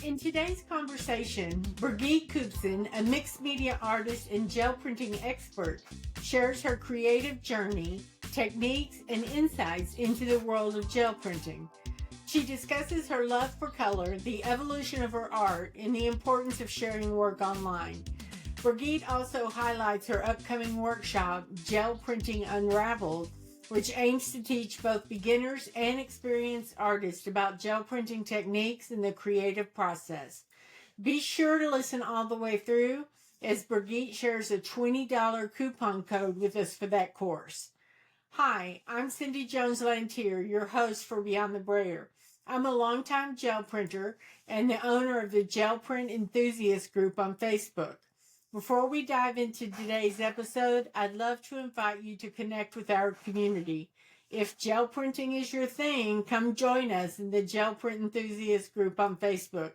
In today's conversation, Birgit Koopsen, a mixed media artist and gel printing expert, shares her creative journey, techniques, and insights into the world of gel printing. She discusses her love for color, the evolution of her art, and the importance of sharing work online. Birgit also highlights her upcoming workshop, Gel Printing Unraveled, which aims to teach both beginners and experienced artists about gel printing techniques and the creative process. Be sure to listen all the way through as Birgit shares a $20 coupon code with us for that course. Hi, I'm Cindy Jones-Lantier, your host for Beyond the Brayer. I'm a longtime gel printer and the owner of the Gel Print Enthusiast group on Facebook. Before we dive into today's episode, I'd love to invite you to connect with our community. If gel printing is your thing, come join us in the Gel Print Enthusiast group on Facebook.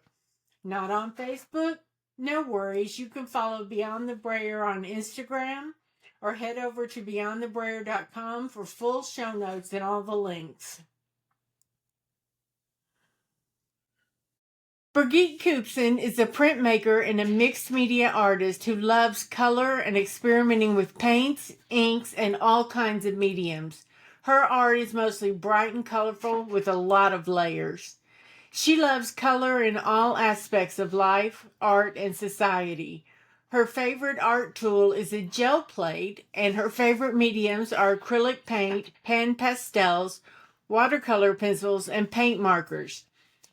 Not on Facebook? No worries. You can follow Beyond the Brayer on Instagram or head over to beyondthebrayer.com for full show notes and all the links. Birgit Koopsen is a printmaker and a mixed media artist who loves color and experimenting with paints, inks, and all kinds of mediums. Her art is mostly bright and colorful with a lot of layers. She loves color in all aspects of life, art, and society. Her favorite art tool is a gel plate, and her favorite mediums are acrylic paint, pan pastels, watercolor pencils, and paint markers.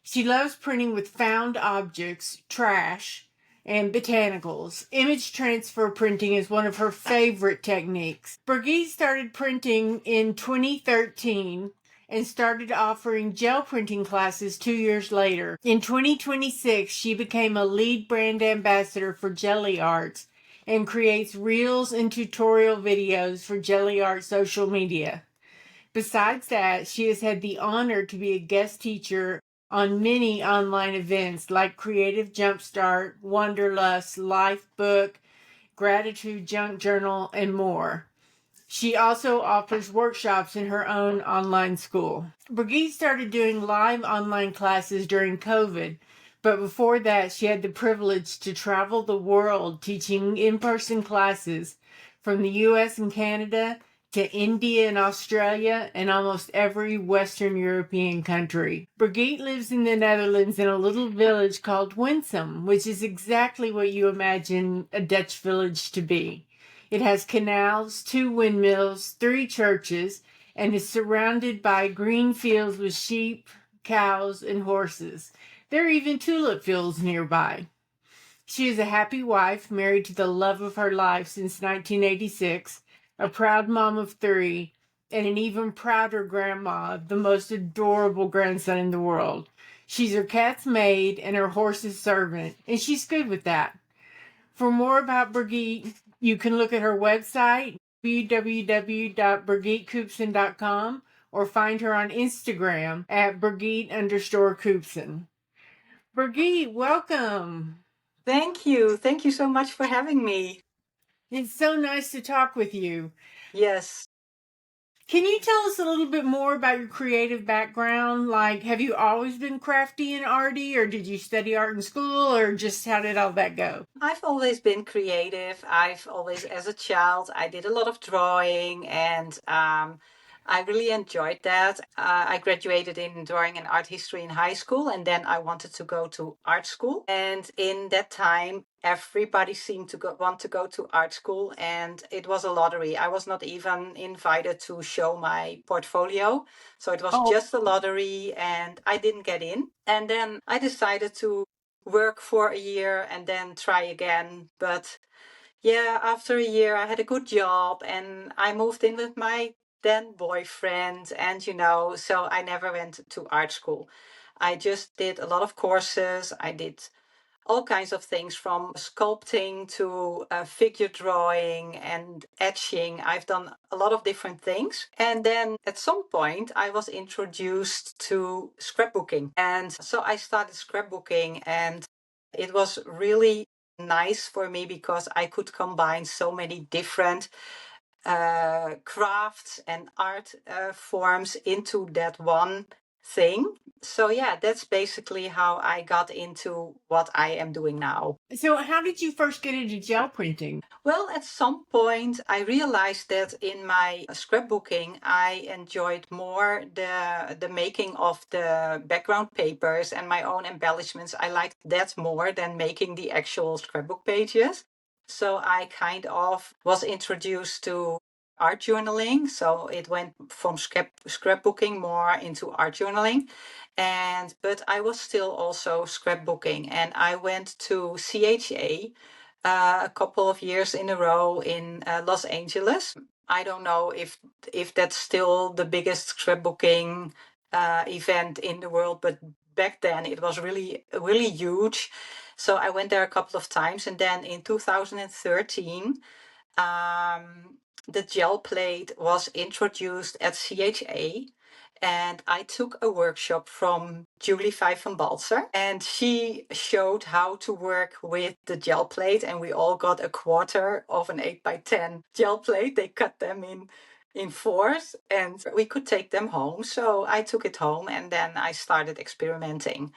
She loves printing with found objects, trash, and botanicals. Image transfer printing is one of her favorite techniques. Birgit started printing in 2013 and started offering gel printing classes 2 years later. In 2026, she became a lead brand ambassador for Jelly Arts and creates reels and tutorial videos for Jelly Art social media. Besides that, she has had the honor to be a guest teacher on many online events like Creative Jumpstart, Wanderlust, Lifebook, Gratitude Junk Journal, and more. She also offers workshops in her own online school. Birgit started doing live online classes during COVID, but before that, she had the privilege to travel the world teaching in-person classes from the US and Canada to India and Australia and almost every Western European country. Birgit lives in the Netherlands in a little village called Winsum, which is exactly what you imagine a Dutch village to be. It has canals, 2 windmills, 3 churches, and is surrounded by green fields with sheep, cows, and horses. There are even tulip fields nearby. She is a happy wife, married to the love of her life since 1986, a proud mom of 3, and an even prouder grandma of the most adorable grandson in the world. She's her cat's maid and her horse's servant, and she's good with that. For more about Birgit, you can look at her website, www.birgitkoopsen.com, or find her on Instagram at Birgit_Koopsen. Birgit, welcome. Thank you. Thank you so much for having me. It's so nice to talk with you. Yes. Can you tell us a little bit more about your creative background? Like, have you always been crafty and arty, or did you study art in school, or just how did all that go? I've always been creative. As a child, I did a lot of drawing and I really enjoyed that. I graduated in drawing and art history in high school, and then I wanted to go to art school. And in that time, everybody seemed to want to go to art school, and it was a lottery. I was not even invited to show my portfolio. So it was just a lottery, and I didn't get in. And then I decided to work for a year and then try again. But yeah, after a year, I had a good job and I moved in with my then boyfriend. And, so I never went to art school. I just did a lot of courses. I did all kinds of things from sculpting to figure drawing and etching. I've done a lot of different things. And then at some point, I was introduced to scrapbooking. And so I started scrapbooking, and it was really nice for me because I could combine so many different crafts and art forms into that one thing. So yeah, that's basically how I got into what I am doing now. So, how did you first get into gel printing? Well, at some point, I realized that in my scrapbooking, I enjoyed more the making of the background papers and my own embellishments. I liked that more than making the actual scrapbook pages. So I kind of was introduced to art journaling. So it went from scrapbooking more into art journaling. And but I was still also scrapbooking, and I went to CHA a couple of years in a row in Los Angeles. I don't know if that's still the biggest scrapbooking event in the world, but back then it was really huge. So I went there a couple of times, and then in 2013, the gel plate was introduced at CHA. And I took a workshop from Julie van Balzer, and she showed how to work with the gel plate. And we all got a quarter of an 8x10 gel plate. They cut them in fours, and we could take them home. So I took it home, and then I started experimenting,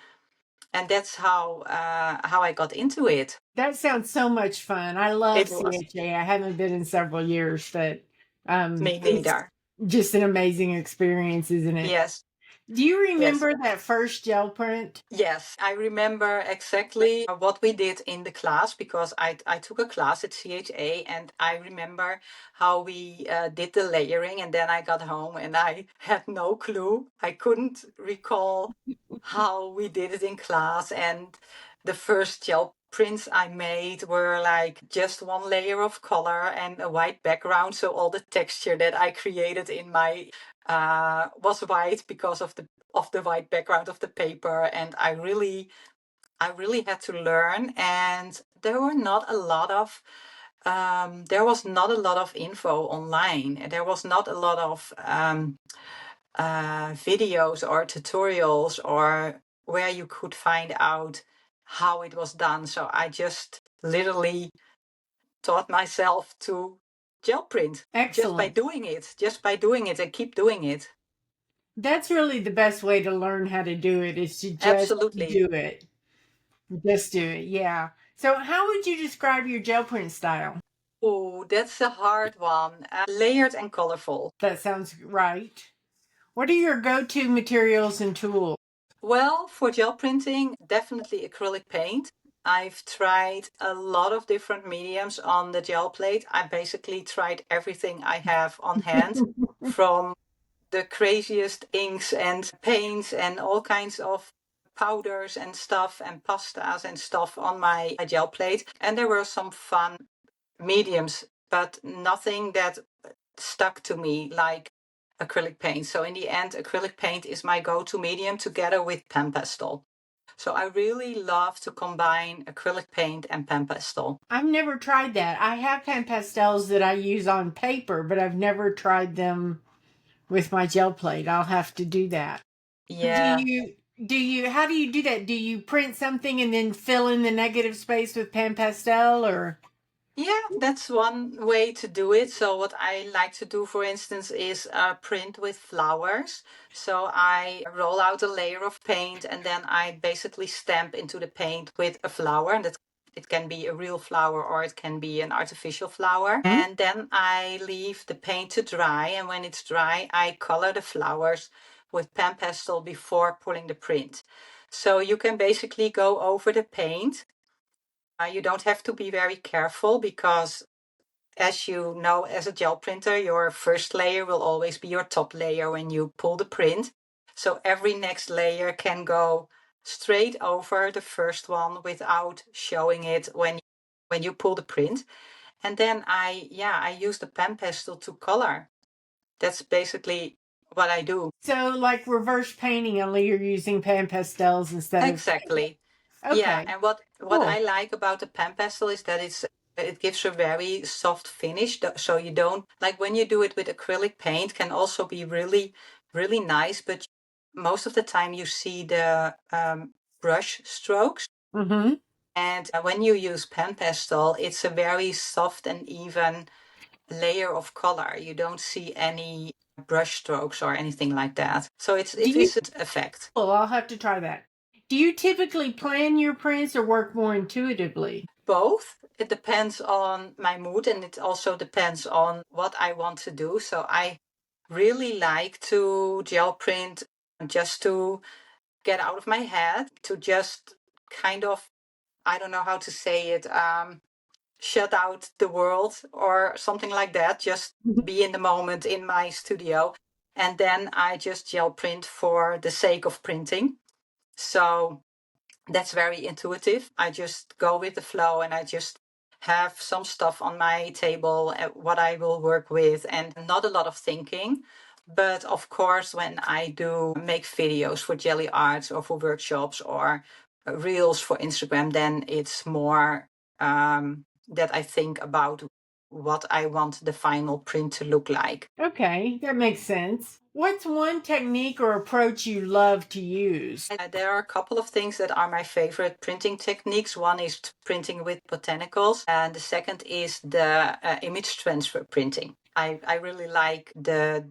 and that's how I got into it. That sounds so much fun. I love It was CHA. I haven't been in several years, but me it's neither. just an amazing experience, isn't it? Yes. Do you Yes. remember that first gel print? Yes, I remember exactly what we did in the class because I took a class at CHA, and I remember how we did the layering. And then I got home and I had no clue. I couldn't recall how we did it in class. And the first gel prints I made were like just one layer of color and a white background. So all the texture that I created in my was white because of the white background of the paper. And I really had to learn, and there were not a lot of there was not a lot of info online. There was not a lot of videos or tutorials or where you could find out how it was done. So I just literally taught myself to gel print Excellent. just by doing it and keep doing it. That's really the best way to learn how to do it is to just Absolutely. do it. Just do it. Yeah. So, how would you describe your gel print style? Oh, that's a hard one. Layered and colorful. That sounds right. What are your go-to materials and tools? Well, for gel printing, definitely acrylic paint. I've tried a lot of different mediums on the gel plate. I basically tried everything I have on hand, from the craziest inks and paints and all kinds of powders and stuff and pastas and stuff on my gel plate. And there were some fun mediums, but nothing that stuck to me like acrylic paint. So in the end, acrylic paint is my go-to medium together with pen pastel. So I really love to combine acrylic paint and pen pastel. I've never tried that. I have pen pastels that I use on paper, but I've never tried them with my gel plate. I'll have to do that. Do Yeah. you how do you do that? Do you print something and then fill in the negative space with pen pastel or Yeah, that's one way to do it. So what I like to do, for instance, is print with flowers. So I roll out a layer of paint, and then I basically stamp into the paint with a flower. And that it can be a real flower or it can be an artificial flower. hmm? And then I leave the paint to dry. And when it's dry, I color the flowers with pen pastel before pulling the print. So you can basically go over the paint. You don't have to be very careful because, as you know, as a gel printer, your first layer will always be your top layer when you pull the print. So every next layer can go straight over the first one without showing it when you pull the print. And then I use the pen pastel to color. That's basically what I do. So like reverse painting, only you're using pan pastels instead of Exactly. Yeah, okay. and what Cool. I like about the pen pastel is that it gives a very soft finish. So you don't like when you do it with acrylic paint can also be really nice, but most of the time you see the brush strokes. Mm-hmm. And when you use pen pastel, it's a very soft and even layer of color. You don't see any. brush strokes or anything like that. So it Do you? is an effect. Well, I'll have to try that. Do you typically plan your prints or work more intuitively? Both. It depends on my mood, and it also depends on what I want to do. So I really like to gel print just to get out of my head, to just kind of, I don't know how to say it, shut out the world or something like that, just be in the moment in my studio. And then I just gel print for the sake of printing. So that's very intuitive. I just go with the flow and I just have some stuff on my table, what I will work with, and not a lot of thinking. But of course, when I do make videos for Jelly Arts or for workshops or reels for Instagram, then it's more that I think about what I want the final print to look like. Okay, that makes sense. What's one technique or approach you love to use? There are a couple of things that are my favorite printing techniques. One is printing with botanicals, and the second is the image transfer printing. I really like the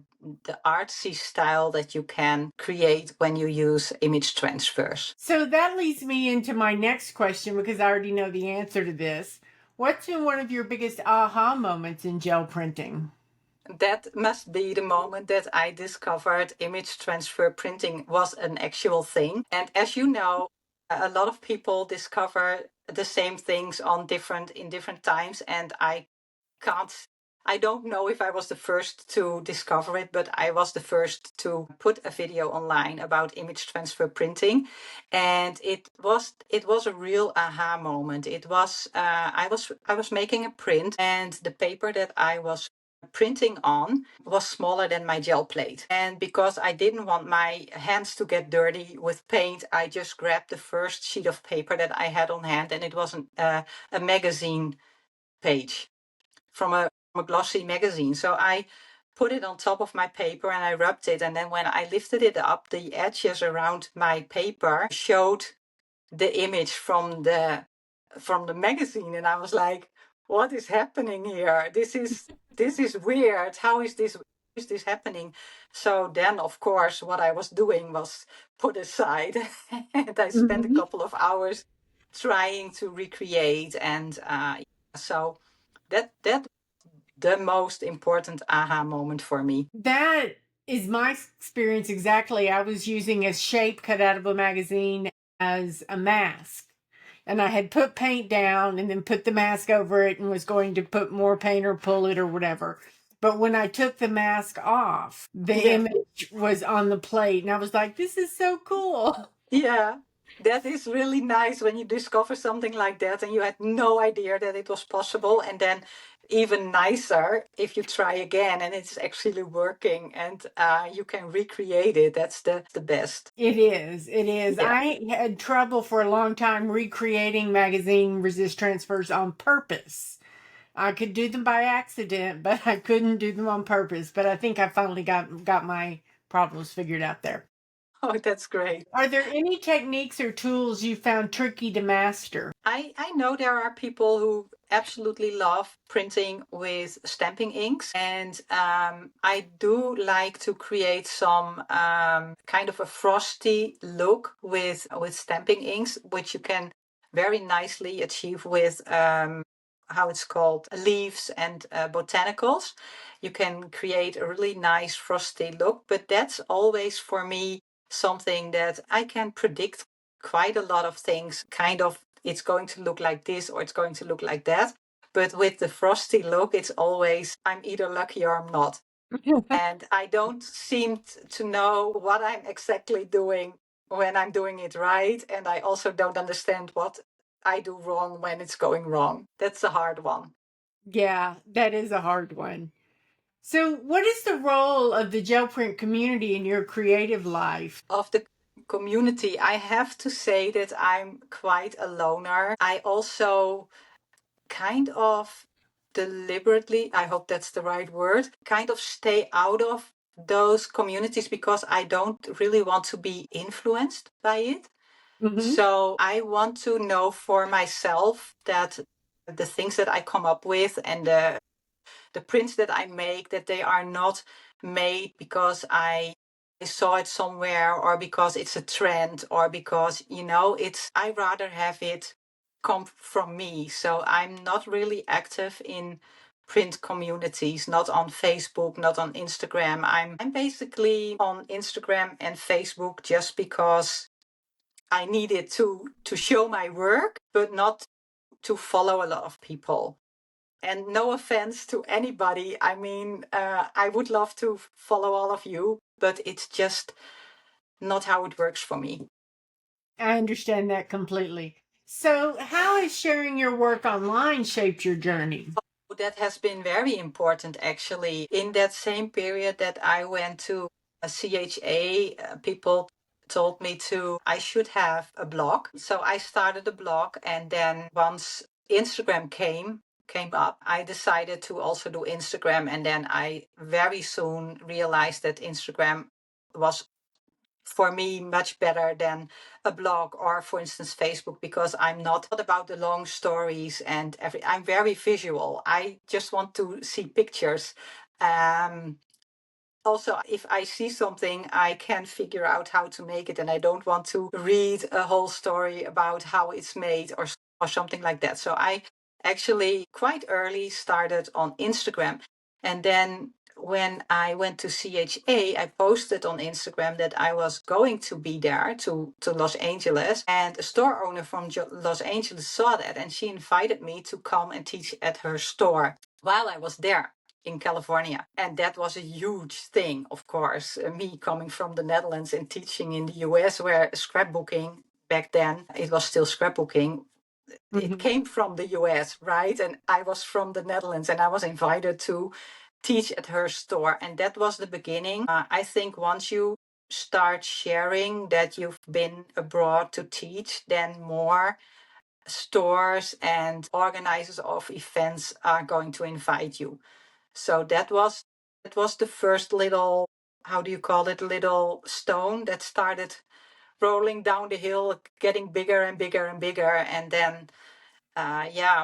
artsy style that you can create when you use image transfers. So that leads me into my next question because I already know the answer to this. What's been one of your biggest aha moments in gel printing? That must be the moment that I discovered image transfer printing was an actual thing. And as you know, a lot of people discover the same things in different times, and can't I don't know if I was the first to discover it, but I was the first to put a video online about image transfer printing, and it was a real aha moment. It was I was making a print, and the paper that I was printing on was smaller than my gel plate. And because I didn't want my hands to get dirty with paint, I just grabbed the first sheet of paper that I had on hand, and it was a magazine page from a glossy magazine. So I put it on top of my paper and I rubbed it. And then when I lifted it up, the edges around my paper showed the image from the magazine, and I was like, what is happening here? This is weird. How is this happening? So then, of course, what I was doing was put aside, and I spent a Mhm. couple of hours trying to recreate. And so that the most important aha moment for me. That is my experience exactly. I was using a shape cut out of a magazine as a mask. And I had put paint down and then put the mask over it and was going to put more paint or pull it or whatever. But when I took the mask off, the Yeah. image was on the plate. And I was like, this is so cool. Yeah, that is really nice when you discover something like that and you had no idea that it was possible. And then even nicer if you try again and it's actually working and you can recreate it. That's the best. It is. It is. Yeah. I had trouble for a long time recreating magazine resist transfers on purpose. I could do them by accident, but I couldn't do them on purpose. But I think I finally got my problems figured out there. Oh, that's great. Are there any techniques or tools you found tricky to master? I know there are people who absolutely love printing with stamping inks, and I do like to create some kind of a frosty look with stamping inks, which you can very nicely achieve with how it's called leaves and botanicals. You can create a really nice frosty look, but that's always for me something that I can predict quite a lot of things, kind of it's going to look like this or it's going to look like that. But with the frosty look, it's always I'm either lucky or I'm not. And I don't seem to know what I'm exactly doing when I'm doing it right. And I also don't understand what I do wrong when it's going wrong. That's a hard one. Yeah, that is a hard one. So, what is the role of the gel print community in your creative life? Of the community, I have to say that I'm quite a loner. I also kind of deliberately, I hope that's the right word, kind of stay out of those communities because I don't really want to be influenced by it. Hmm. So I want to know for myself that the things that I come up with and the prints that I make, that they are not made because I saw it somewhere, or because it's a trend, or because, I rather have it come from me. So I'm not really active in print communities, not on Facebook, not on Instagram. I'm basically on Instagram and Facebook just because I needed to show my work, but not to follow a lot of people. And no offense to anybody. I mean, I would love to follow all of you, but it's just not how it works for me. I understand that completely. So, how has sharing your work online shaped your journey? That has been very important, actually. In that same period that I went to a CHA, people told me I should have a blog. So I started a blog, and then once Instagram came up, I decided to also do Instagram, and then I very soon realized that Instagram was for me much better than a blog, or for instance Facebook, because I'm not about the long stories and I'm very visual. I just want to see pictures. Also, if I see something, I can figure out how to make it, and I don't want to read a whole story about how it's made, or something like that. So I actually quite early started on Instagram. And then when I went to CHA, I posted on Instagram that I was going to be there to Los Angeles. And a store owner from Los Angeles saw that, and she invited me to come and teach at her store while I was there in California. And that was a huge thing, of course. Me coming from the Netherlands and teaching in the US, where scrapbooking back then, it was still scrapbooking. It came from the US, right? And I was from the Netherlands, and I was invited to teach at her store. And that was the beginning. I think once you start sharing that you've been abroad to teach, then more stores and organizers of events are going to invite you. So that was the first little, how do you call it, little stone that started rolling down the hill, getting bigger and bigger and bigger. And then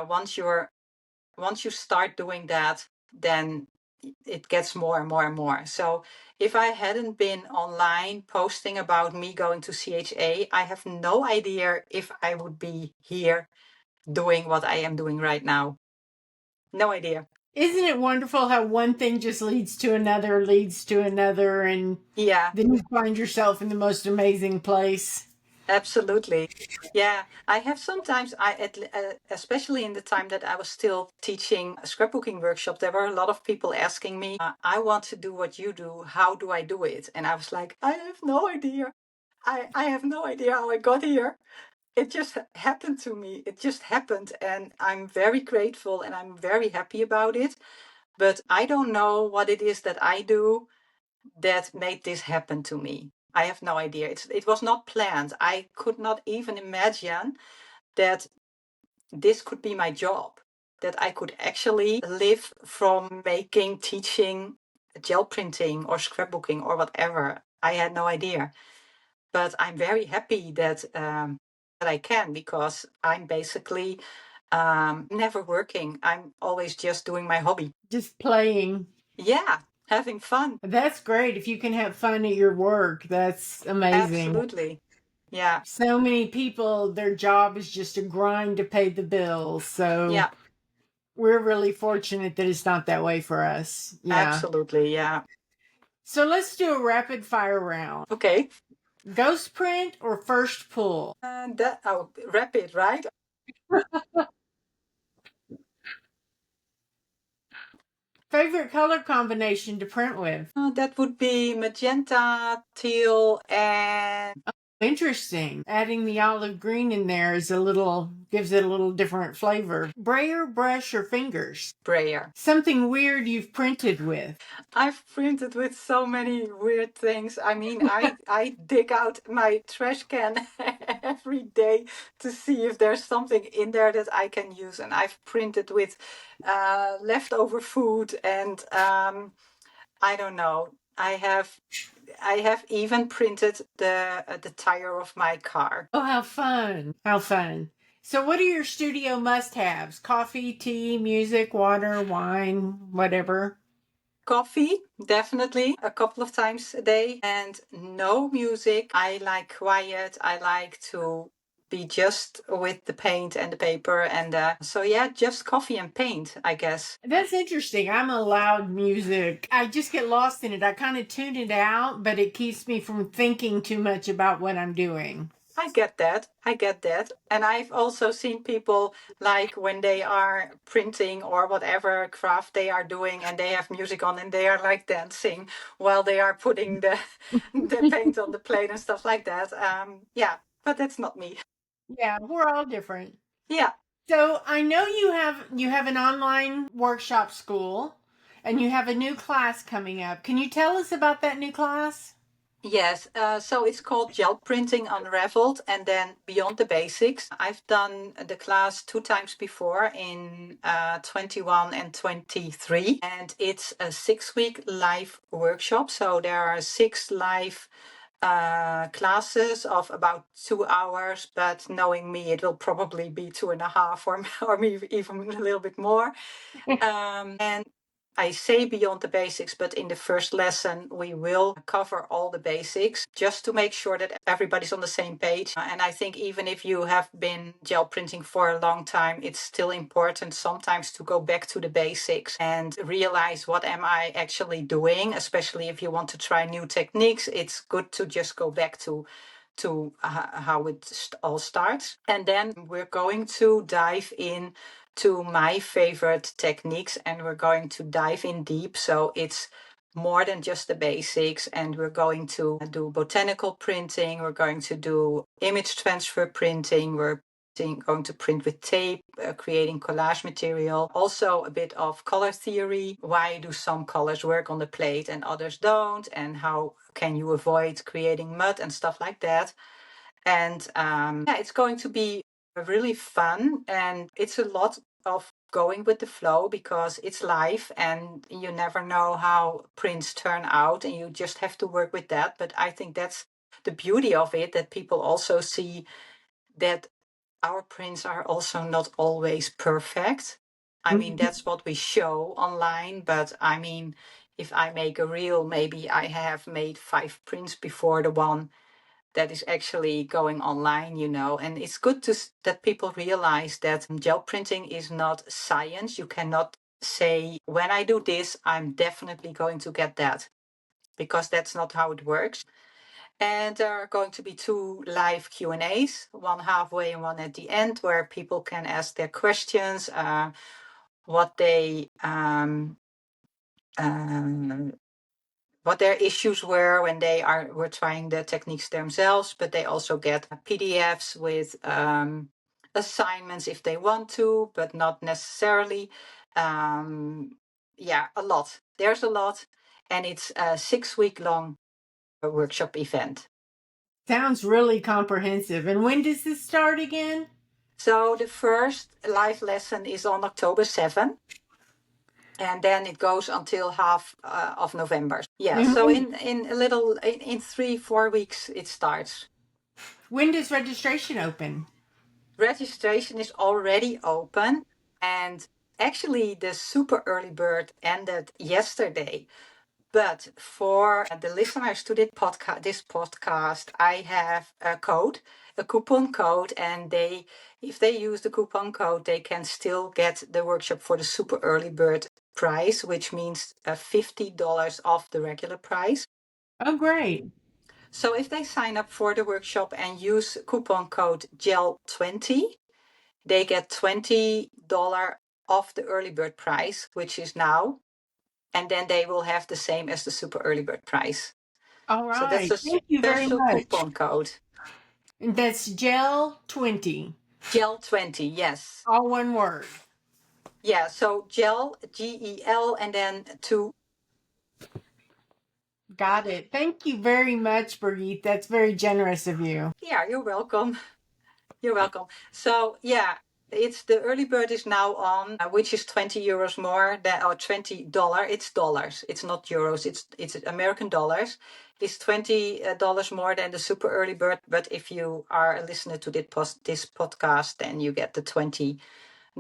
once you start doing that, then it gets more and more and more. So if I hadn't been online posting about me going to CHA, I have no idea if I would be here doing what I am doing right now. No idea. Isn't it wonderful how one thing just leads to another, and Yeah, then you find yourself in the most amazing place? absolutely. Yeah, I have sometimes, especially in the time that I was still teaching a scrapbooking workshop, there were a lot of people asking me, I want to do what you do. How do I do it? And I was like, I have no idea. I have no idea how I got here. It just happened to me. It just happened. And I'm very grateful and I'm very happy about it. But I don't know what it is that I do that made this happen to me. I have no idea. It was not planned. I could not even imagine that this could be my job, that I could actually live from teaching gel printing or scrapbooking or whatever. I had no idea. But I'm very happy that I can, because I'm basically never working. I'm always just doing my hobby. Just playing. Yeah, having fun. That's great. If you can have fun at your work, that's amazing. Absolutely. Yeah. So many people, their job is just a grind to pay the bills. So Yeah, we're really fortunate that it's not that way for us. Yeah. absolutely. Yeah. So let's do a rapid fire round. Okay. Ghost print or first pull? And that, rapid, right? Favorite color combination to print with? That would be magenta, teal, and Interesting. Adding the olive green in there gives it a little different flavor. Brayer, brush, or fingers? brayer. Something weird you've printed with? I've printed with so many weird things. I mean, I dig out my trash can every day to see if there's something in there that I can use. And I've printed with leftover food, and I don't know. I have even printed the tire of my car. Oh, how fun. How fun. So, what are your studio must haves? Coffee, tea, music, water, wine, whatever? Coffee, definitely, a couple of times a day, and no music. I like quiet. I like to be just with the paint and the paper. And so, yeah, just coffee and paint, I guess. That's interesting. I'm a loud music. I just get lost in it. I kind of tune it out, but it keeps me from thinking too much about what I'm doing. I get that. I get that. And I've also seen people like when they are printing or whatever craft they are doing and they have music on and they are like dancing while they are putting the the paint on the plate and stuff like that. Yeah, but that's not me. Yeah, we're all different. Yeah. So I know you have an online workshop school and you have a new class coming up. Can you tell us about that new class? Yes, so it's called Gel Printing Unraveled and then Beyond the Basics. I've done the class 2 times before in 21 and 23, and it's a 6-week live workshop. So there are 6 live classes of about 2 hours, but knowing me, it will probably be 2.5 or maybe even a little bit more. And I say beyond the basics, but in the first lesson, we will cover all the basics just to make sure that everybody's on the same page. And I think even if you have been gel printing for a long time, it's still important sometimes to go back to the basics and realize what am I actually doing, especially if you want to try new techniques. It's good to just go back to how it all starts. And then we're going to dive in to my favorite techniques and we're going to dive in deep. So it's more than just the basics, and we're going to do botanical printing, we're going to do image transfer printing, we're going to print with tape, creating collage material, also a bit of color theory. Why do some colors work on the plate and others don't, and how can you avoid creating mud and stuff like that. And yeah, it's going to be really fun, and it's a lot of going with the flow because it's live and you never know how prints turn out and you just have to work with that. But I think that's the beauty of it, that people also see that our prints are also not always perfect. I mean, that's what we show online, but I mean, if I make a reel, maybe I have made 5 prints before the one that is actually going online, and it's good that people realize that gel printing is not science. You cannot say, when I do this, I'm definitely going to get that, because that's not how it works. And there are going to be 2 live Q&As, one halfway and one at the end, where people can ask their questions, what they what their issues were when they were trying the techniques themselves, but they also get PDFs with assignments if they want to, but not necessarily. Yeah, a lot. There's a lot, and it's a 6-week long workshop event. Sounds really comprehensive. And when does this start again? So the first live lesson is on October 7th. And then it goes until half of November. Yeah, so in a little, in 3-4 weeks, it starts. When does registration open? Registration is already open, and actually the super early bird ended yesterday. But for the listeners to this podcast, I have a coupon code, and if they use the coupon code, they can still get the workshop for the super early bird price, which means $50 off the regular price. Oh, great. So if they sign up for the workshop and use coupon code GEL20, they get $20 off the early bird price, which is now, and then they will have the same as the super early bird price. All So that's right. a Thank you very special much. coupon code. And that's gel 20. GEL20, yes. All one word. Yeah, so gel, GEL, and then 2. Got it. Thank you very much, Birgit. That's very generous of you. Yeah, you're welcome. You're welcome. So yeah, it's the early bird is now on, which is €20 more than, or $20. It's dollars. It's not euros. It's American dollars. It's $20 more than the super early bird. But if you are a listener to this podcast, then you get the $20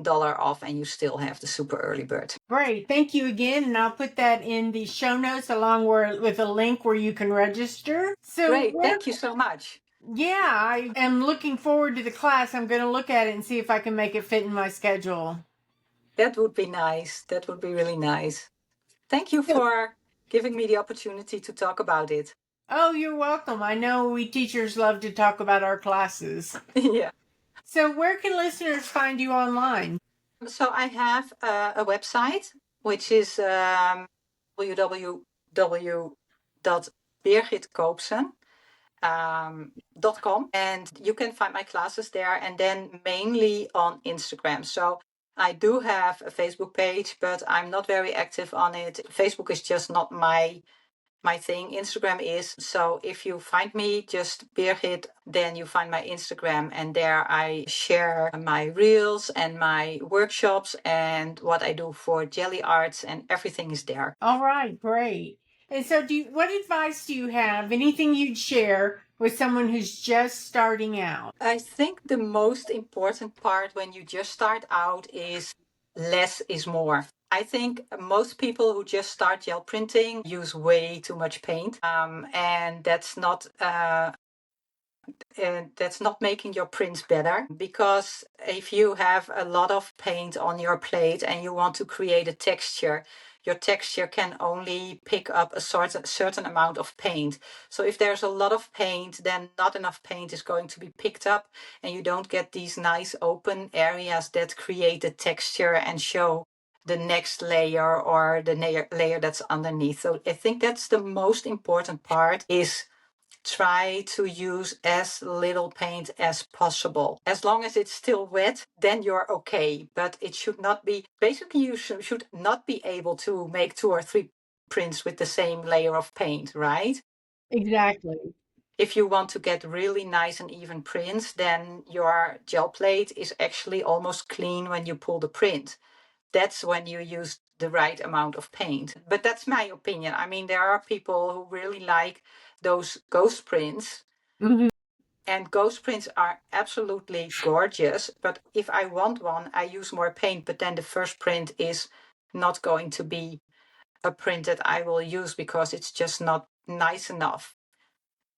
off, and you still have the super early bird. Great. Thank you again. And I'll put that in the show notes along with a link where you can register. So, Great. Thank you so much. yeah, I am looking forward to the class. I'm going to look at it and see if I can make it fit in my schedule. That would be nice. That would be really nice. Thank you for giving me the opportunity to talk about it. Oh, you're welcome. I know we teachers love to talk about our classes. Yeah. So, where can listeners find you online? So I have a website, which is www.birgitkoopsen.com, and you can find my classes there, and then mainly on Instagram. So I do have a Facebook page, but I'm not very active on it. Facebook is just not my thing. Instagram is. So if you find me, just Birgit, then you find my Instagram, and there I share my reels and my workshops and what I do for jelly arts, and everything is there. All right, great. And so, what advice do you have? Anything you'd share with someone who's just starting out? I think the most important part when you just start out is less is more. I think most people who just start gel printing use way too much paint, and that's not making your prints better, because if you have a lot of paint on your plate and you want to create a texture, your texture can only pick up a certain amount of paint. So if there's a lot of paint, then not enough paint is going to be picked up, and you don't get these nice open areas that create the texture and show the next layer or the layer that's underneath. So I think that's the most important part, is try to use as little paint as possible. As long as it's still wet, then you're okay. But it should not be, basically, you should not be able to make 2 or 3 prints with the same layer of paint, right? Exactly. If you want to get really nice and even prints, then your gel plate is actually almost clean when you pull the print. That's when you use the right amount of paint. But that's my opinion. I mean, there are people who really like those ghost prints. Mm-hmm. And ghost prints are absolutely gorgeous. But if I want one, I use more paint. But then the first print is not going to be a print that I will use, because it's just not nice enough.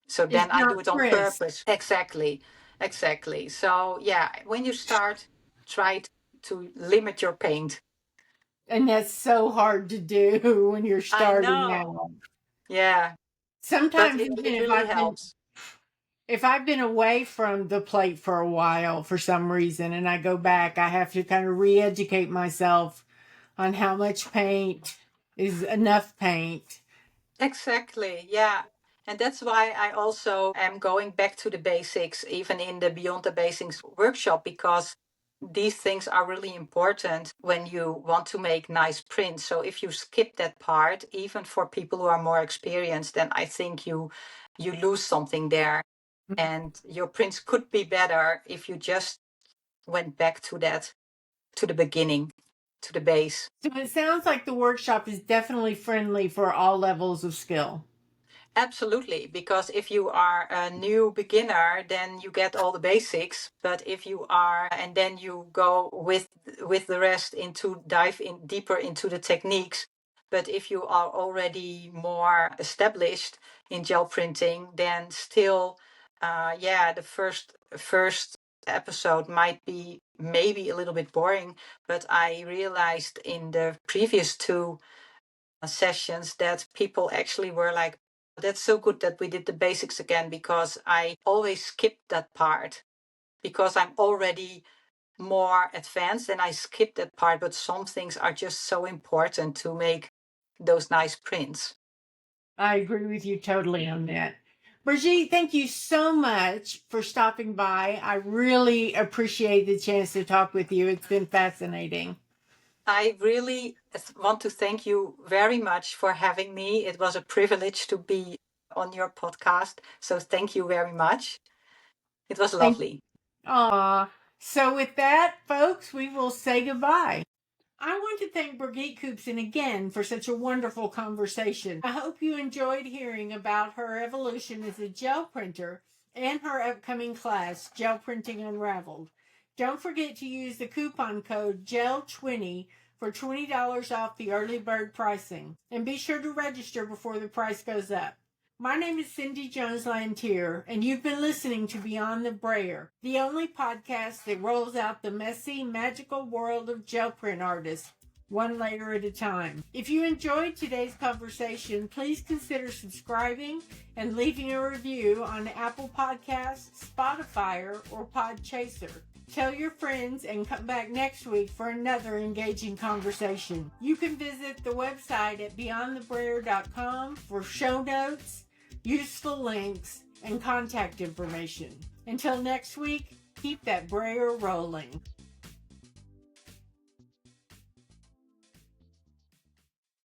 So It's then I do not it on crisp. purpose. Exactly. Exactly. So yeah, when you start, try to limit your paint. And that's so hard to do when you're I starting know. out. Yeah. But Sometimes it really helps. if I've been away from the plate for a while for some reason and I go back, I have to kind of re-educate myself on how much paint is enough paint. Exactly. Yeah. And that's why I also am going back to the basics, even in the Beyond the Basics workshop, because these things are really important when you want to make nice prints. So if you skip that part, even for people who are more experienced, then I think you lose something there. And your prints could be better if you just went back to that, to the beginning, to the base. So it sounds like the workshop is definitely friendly for all levels of skill. Absolutely, because if you are a new beginner, then you get all the basics. But if you are, and then you go with the rest into dive in deeper into the techniques. But if you are already more established in gel printing, then still, yeah, the first episode might be maybe a little bit boring. But I realized in the previous 2 sessions that people actually were like, that's so good that we did the basics again, because I always skipped that part because I'm already more advanced and I skipped that part. But some things are just so important to make those nice prints. I agree with you totally on that. Brigitte, thank you so much for stopping by. I really appreciate the chance to talk with you. It's been fascinating. I really want to thank you very much for having me. It was a privilege to be on your podcast. So thank you very much. It was Thank lovely. So with that, folks, we will say goodbye. I want to thank Birgit Koopsen again for such a wonderful conversation. I hope you enjoyed hearing about her evolution as a gel printer and her upcoming class, Gel Printing Unraveled. Don't forget to use the coupon code GEL20 for $20 off the early bird pricing. And be sure to register before the price goes up. My name is Cindy Jones-Lantier, and you've been listening to Beyond the Brayer, the only podcast that rolls out the messy, magical world of gel print artists, one layer at a time. If you enjoyed today's conversation, please consider subscribing and leaving a review on Apple Podcasts, Spotify, or Podchaser. Tell your friends and come back next week for another engaging conversation. You can visit the website at beyondthebrayer.com for show notes, useful links, and contact information. Until next week, keep that brayer rolling.